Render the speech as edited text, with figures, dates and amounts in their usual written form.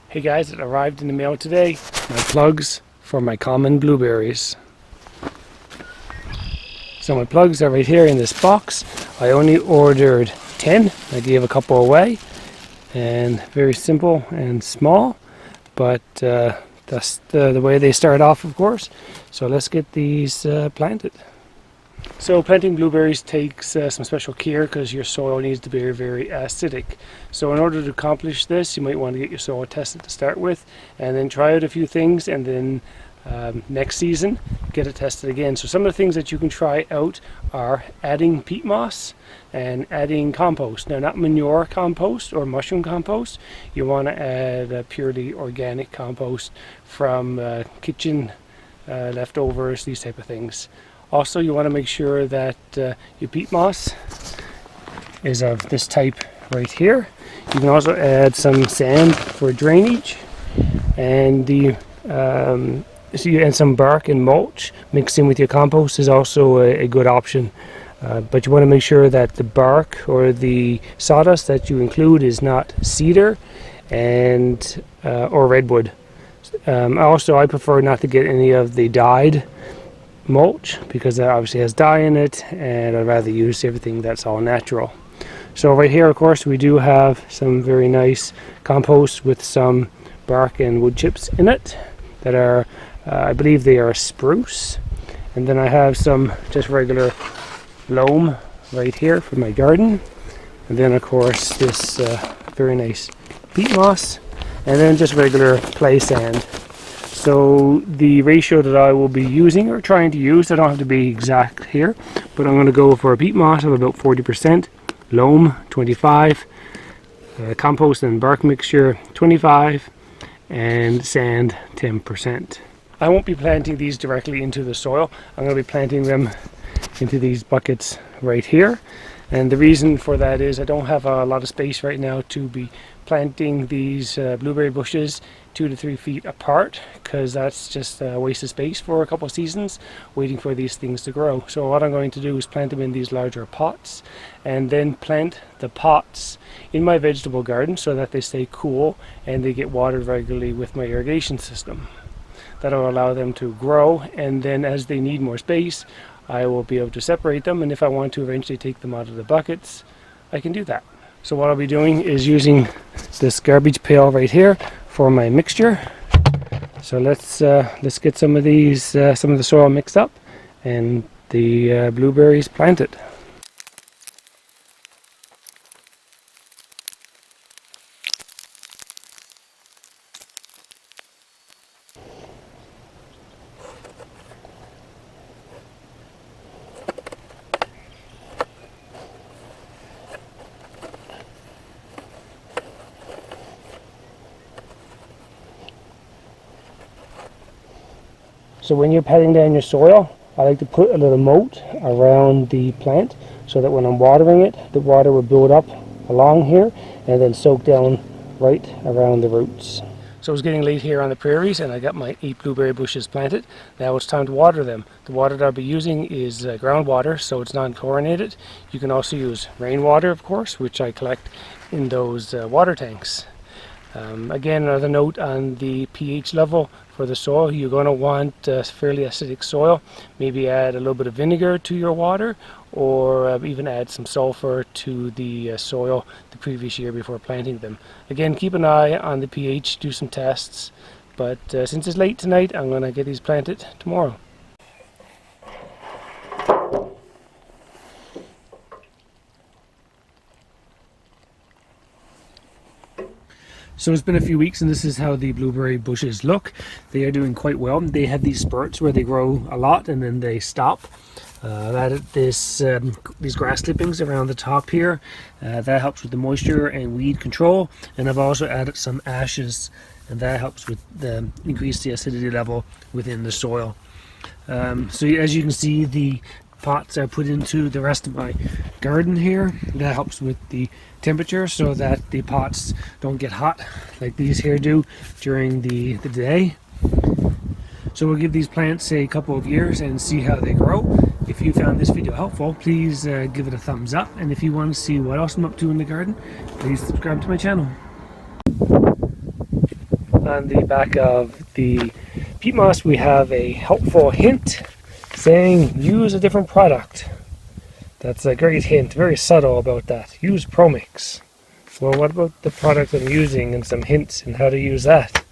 Hey guys, it arrived in the mail today. My plugs for my common blueberries. So my plugs are right here in this box. I only ordered 10. I gave a couple away. And very simple and small. But that's the way they start off, of course. So let's get these planted. So planting blueberries takes some special care because your soil needs to be very, very acidic. So in order to accomplish this, you might want to get your soil tested to start with, and then try out a few things, and then next season get it tested again. So some of the things that you can try out are adding peat moss and adding compost. Now, not manure compost or mushroom compost. You want to add purely organic compost from kitchen leftovers, these type of things. Also, you want to make sure that your peat moss is of this type right here. You can also add some sand for drainage, and and some bark and mulch mixed in with your compost is also a good option. But you want to make sure that the bark or the sawdust that you include is not cedar and or redwood. Also, I prefer not to get any of the dyed mulch because that obviously has dye in it, and I'd rather use everything that's all natural. So right here, of course, we do have some very nice compost with some bark and wood chips in it that are I believe they are spruce. And then I have some just regular loam right here for my garden, and then of course this very nice peat moss, and then just regular clay sand. So the ratio that I will be using or trying to use, I don't have to be exact here, but I'm going to go for a peat moss of about 40%, loam 25, compost and bark mixture 25, and sand 10%. I won't be planting these directly into the soil. I'm going to be planting them into these buckets right here. And the reason for that is I don't have a lot of space right now to be planting these blueberry bushes 2 to 3 feet apart, because that's just a waste of space for a couple of seasons waiting for these things to grow. So what I'm going to do is plant them in these larger pots, and then plant the pots in my vegetable garden so that they stay cool and they get watered regularly with my irrigation system. That'll allow them to grow, and then as they need more space, I will be able to separate them, and if I want to eventually take them out of the buckets, I can do that. So what I'll be doing is using this garbage pail right here for my mixture. So let's get some of these, some of the soil mixed up, and the blueberries planted. So when you're patting down your soil, I like to put a little moat around the plant so that when I'm watering it, the water will build up along here and then soak down right around the roots. So it's getting late here on the prairies, and I got my 8 blueberry bushes planted. Now it's time to water them. The water that I'll be using is groundwater, so it's non-chlorinated. You can also use rainwater, of course, which I collect in those water tanks. Again, another note on the pH level for the soil. You're going to want fairly acidic soil. Maybe add a little bit of vinegar to your water, or even add some sulfur to the soil the previous year before planting them. Again, keep an eye on the pH, do some tests, but since it's late tonight, I'm going to get these planted tomorrow. So it's been a few weeks, and this is how the blueberry bushes look. They are doing quite well. They have these spurts where they grow a lot and then they stop. I've added these grass clippings around the top here. That helps with the moisture and weed control. And I've also added some ashes, and that helps with increase the acidity level within the soil. So as you can see, the pots are put into the rest of my garden here. That helps with the temperature so that the pots don't get hot like these here do during the day. So we'll give these plants a couple of years and see how they grow, If you found this video helpful, please give it a thumbs up, and if you want to see what else I'm up to in the garden, please subscribe to my channel. On the back of the peat moss we have a helpful hint saying use a different product. That's a great hint, very subtle about that. Use Promix. Well, what about the product I'm using and some hints on how to use that?